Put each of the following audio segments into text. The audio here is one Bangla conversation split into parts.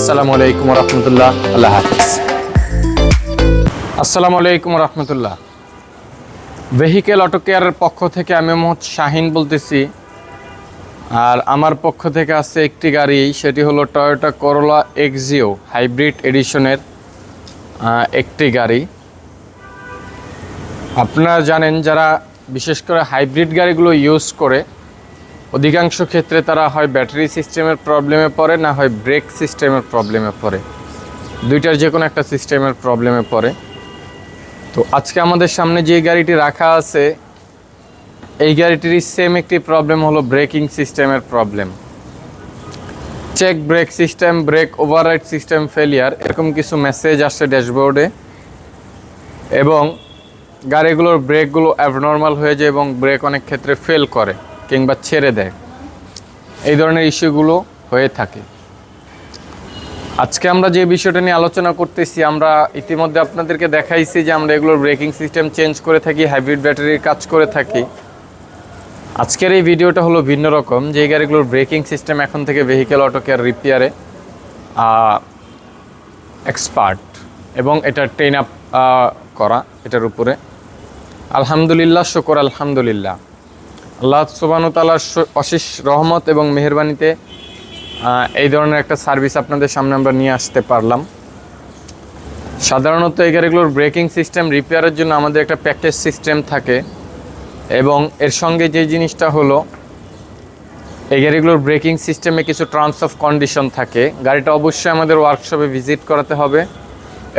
আসসালামু আলাইকুম রহমতুল্লাহ। আল্লাহ হাফিজ। আসসালামু আলাইকুম রহমতুল্লাহ। ভেহিকেল অটো কেয়ারের পক্ষ থেকে আমি মোহাম্মদ শাহিন বলতেছি। আর আমার পক্ষ থেকে আছে একটি গাড়ি, সেটি হলো টয়োটা করোলা এক্সিও হাইব্রিড এডিশনের একটি গাড়ি। আপনারা জানেন, যারা বিশেষ করে হাইব্রিড গাড়িগুলো ইউজ করে অধিকাংশ ক্ষেত্রে তারা হয় ব্যাটারি সিস্টেমের প্রবলেমে পড়ে, না হয় ব্রেক সিস্টেমের প্রবলেমে পড়ে, দুইটার যে কোনো একটা সিস্টেমের প্রবলেমে পড়ে। তো আজকে আমাদের সামনে যে গাড়িটি রাখা আছে, এই গাড়িটিরই সেম একটি প্রবলেম হলো ব্রেকিং সিস্টেমের problem. Check brake system, brake override system failure, এরকম কিছু মেসেজ আসে ড্যাশবোর্ডে, এবং গাড়িগুলোর ব্রেকগুলো অ্যাবনর্মাল হয়ে যায় এবং ব্রেক অনেক ক্ষেত্রে ফেল করে কিংবা ছেড়ে দেয়। এই ধরনের ইস্যুগুলো হয়ে থাকে। আজকে আমরা যে বিষয়টা নিয়ে আলোচনা করতেছি, আমরা ইতিমধ্যে আপনাদেরকে দেখাইছি যে আমরা এগুলোর ব্রেকিং সিস্টেম চেঞ্জ করে থাকি, হাইব্রিড ব্যাটারির কাজ করে থাকি। আজকের এই ভিডিওটা হলো ভিন্ন রকম, যে গাড়িগুলোর ব্রেকিং সিস্টেম এখন থেকে ভেহিকেল অটো কেয়ার রিপেয়ারে এক্সপার্ট, এবং এটা ট্রেন আপ করা এটার উপরে। আলহামদুলিল্লাহ, শুকর আলহামদুলিল্লাহ। আল্লাহ সুবহানাহু ওয়া তাআলার অশেষ রহমত এবং মেহেরবানিতে এই ধরনের একটা সার্ভিস আপনাদের সামনে আমরা নিয়ে আসতে পারলাম। সাধারণত এই গাড়িগুলোর ব্রেকিং সিস্টেম রিপেয়ারের জন্য আমাদের একটা প্যাকেজ সিস্টেম থাকে, এবং এর সঙ্গে যে জিনিসটা হলো, এই গাড়িগুলোর ব্রেকিং সিস্টেমে কিছু টার্মস অফ কন্ডিশন থাকে। গাড়িটা অবশ্যই আমাদের ওয়ার্কশপে ভিজিট করাতে হবে,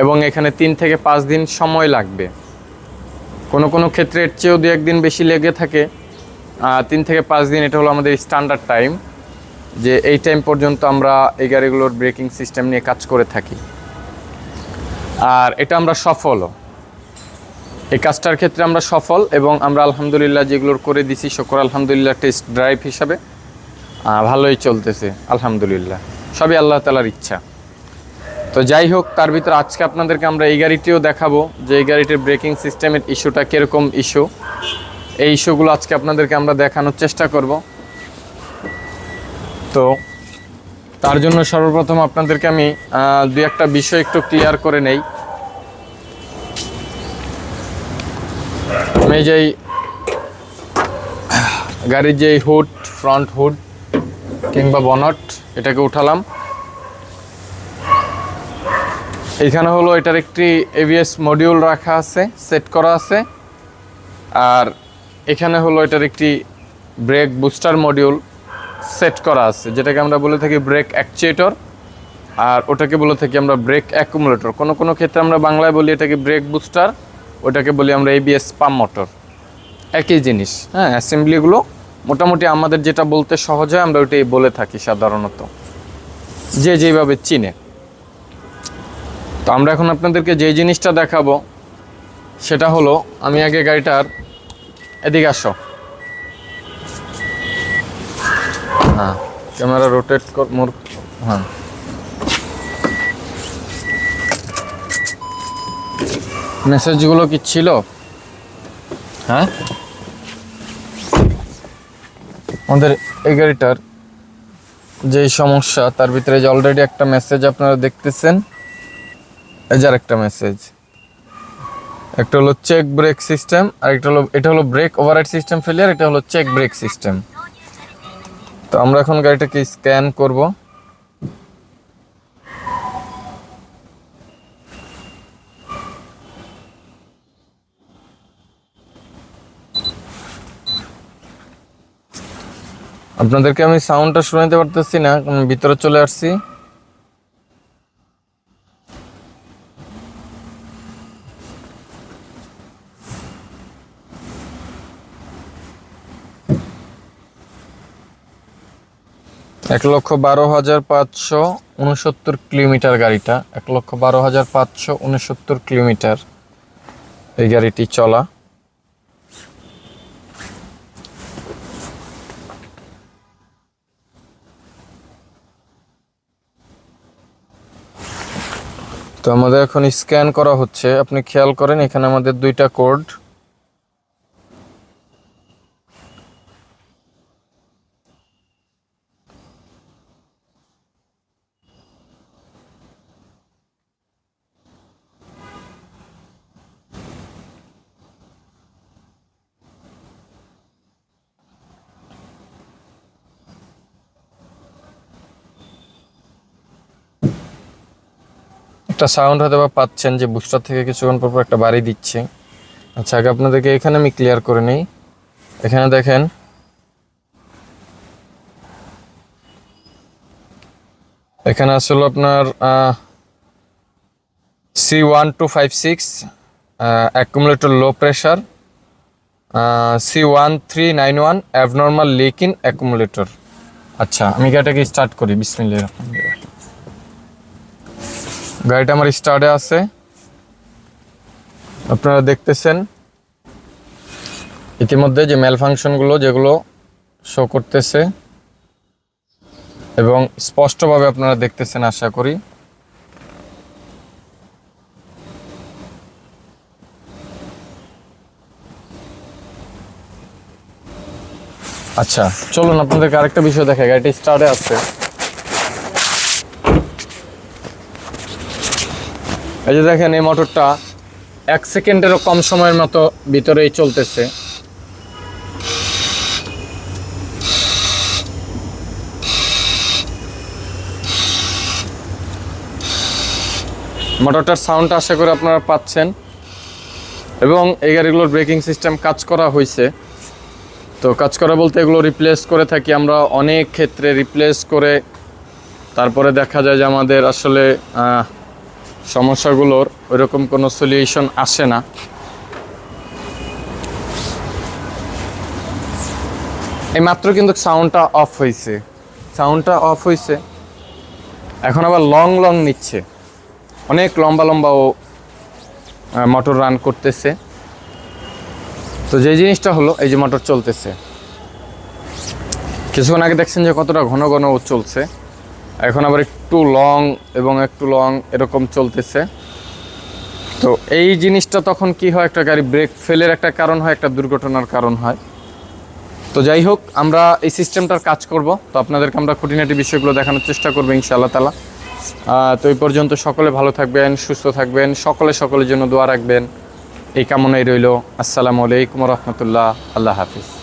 এবং এখানে 3 থেকে 5 দিন সময় লাগবে। কোনো ক্ষেত্রে এর চেয়েও 2-1 দিন বেশি লেগে থাকে। 3 থেকে 5 দিন এটা হলো আমাদের স্ট্যান্ডার্ড টাইম, যে এই টাইম পর্যন্ত আমরা এই গাড়িগুলোর ব্রেকিং সিস্টেম নিয়ে কাজ করে থাকি। আর এটা আমরা সফল, এই কাজটার ক্ষেত্রে আমরা সফল, এবং আমরা আলহামদুলিল্লাহ যেগুলোর করে দিছি, শুকর আলহামদুলিল্লাহ, টেস্ট ড্রাইভ হিসাবে ভালোই চলতেছে আলহামদুলিল্লাহ। সবই আল্লাহ তাআলার ইচ্ছা। তো যাই হোক, তার ভিতরে আজকে আপনাদেরকে আমরা এই গাড়িটিও দেখাবো যে এই গাড়িটির ব্রেকিং সিস্টেমের ইস্যুটা কীরকম ইস্যু। এই ইস্যুগুলো আজকে আপনাদেরকে আমরা দেখানোর চেষ্টা করব। তো তার জন্য সর্বপ্রথম আপনাদেরকে আমি 2-1টা বিষয় একটু ক্লিয়ার করে নেই। আমি যেই গাড়ির যেই হুড, ফ্রন্ট হুড কিংবা বনট, এটাকে উঠালাম। এইখানে হলো এটার একটি এবিএস মডিউল রাখা আছে, সেট করা আছে। আর এখানে হলো এটার একটি ব্রেক বুস্টার মডিউল সেট করা আছে, যেটাকে আমরা বলে থাকি ব্রেক অ্যাকচুয়েটর, আর ওটাকে বলে থাকি আমরা ব্রেক অ্যাকুমুলেটর। কোনো ক্ষেত্রে আমরা বাংলায় বলি এটাকে ব্রেক বুস্টার, ওটাকে বলি আমরা এবিএস পাম্প মোটর। একই জিনিস, হ্যাঁ। অ্যাসেম্বলিগুলো মোটামুটি আমাদের যেটা বলতে সহজ হয় আমরা ওইটাই বলে থাকি সাধারণত, যে যেভাবে চিনে। তো আমরা এখন আপনাদেরকে যে জিনিসটা দেখাবো সেটা হলো, আমি আগে গাড়িটার এদিকে আসো, হ্যাঁ, ক্যামেরা রোটেট কর মোর, হ্যাঁ। মেসেজগুলো কি ছিল? হ্যাঁ, আমাদের এই গাড়িটার যেই সমস্যা, তার ভিতরে যে অলরেডি একটা মেসেজ আপনারা দেখতেছেন, এই যে আরেকটা মেসেজ। একটা হলো চেক ব্রেক সিস্টেম, আর এটা হলো ব্রেক ওভাররাইড সিস্টেম ফেলিয়ার, এটা হলো চেক ব্রেক সিস্টেম। তো আমরা এখন গাড়িটাকে স্ক্যান করব। আপনাদেরকে আমি সাউন্ডটা শোনাতে পারতেছি না, কারণ ভিতরে চলে আসছি। এক 1,12,569 কিলোমিটার গাড়িটা, 1,12,569 কিলোমিটার এই গাড়িটি চলা। তো আমাদের এখন স্ক্যান করা হচ্ছে। আপনি খেয়াল করেন, এখানে আমাদের 2টা কোড, একটা সাউন্ড হয়তো বা পাচ্ছেন যে বুস্টার থেকে কিছুক্ষণ পর পর একটা বাড়ি দিচ্ছে। আচ্ছা, আগে আপনাদেরকে এখানে আমি ক্লিয়ার করে নিই। এখানে দেখেন এখানে আসলে আপনার C1256 accumulator low pressure, C1391 abnormal leak in accumulator. আচ্ছা, আমি গাড়িটাকে স্টার্ট করি। বিসমিল্লাহির রহমানির রহিম। গাড়িটা আমার স্টার্টে আছে, আপনারা দেখতেছেন ইতিমধ্যে যে ম্যাল ফাংশনগুলো যেগুলো শো করতেছে এবং স্পষ্টভাবে আপনারা দেখতেছেন আশা করি। আচ্ছা, চলুন আপনাদেরকে আরেকটা বিষয় দেখাই। গাড়িটা স্টার্টে আছে, এই যে দেখেন এই মোটরটা 1 সেকেন্ডেরও কম সময়ের মতো ভিতরেই চলতেছে। মোটরটার সাউন্ড আশা করি আপনারা পাচ্ছেন এবং এই গাড়িগুলোর ব্রেকিং সিস্টেম কাজ করা হয়েছে। তো কাজ করা বলতে এগুলো রিপ্লেস করে থাকি আমরা অনেক ক্ষেত্রে, রিপ্লেস করে তারপরে দেখা যায় যে আমাদের আসলে সমস্যাগুলোর ওইরকম কোনো সলিউশন আসে না। এই মাত্র কিন্তু সাউন্ডটা অফ হয়েছে, এখন আবার লং নিচ্ছে, অনেক লম্বা ও মোটর রান করতেছে। তো যে জিনিসটা হলো, এই যে মোটর চলতেছে, কিছুক্ষণ আগে দেখছেন যে কতটা ঘন ও চলছে, এখন আবার একটু লং এরকম চলতেছে। তো এই জিনিসটা তখন কি হয়, একটা গাড়ি ব্রেক ফেলের একটা কারণ হয়, একটা দুর্ঘটনার কারণ হয়। তো যাই হোক, আমরা এই সিস্টেমটার কাজ করব, তো আপনাদেরকে আমরা খুঁটিনাটি বিষয়গুলো দেখানোর চেষ্টা করবো ইনশাআল্লাহ তাআলা। তো এই পর্যন্ত সকলে ভালো থাকবেন, সুস্থ থাকবেন, সকলের জন্য দোয়া রাখবেন, এই কামনাই রইল। আসসালামু আলাইকুম ওয়া রাহমাতুল্লাহ। আল্লাহ হাফিজ।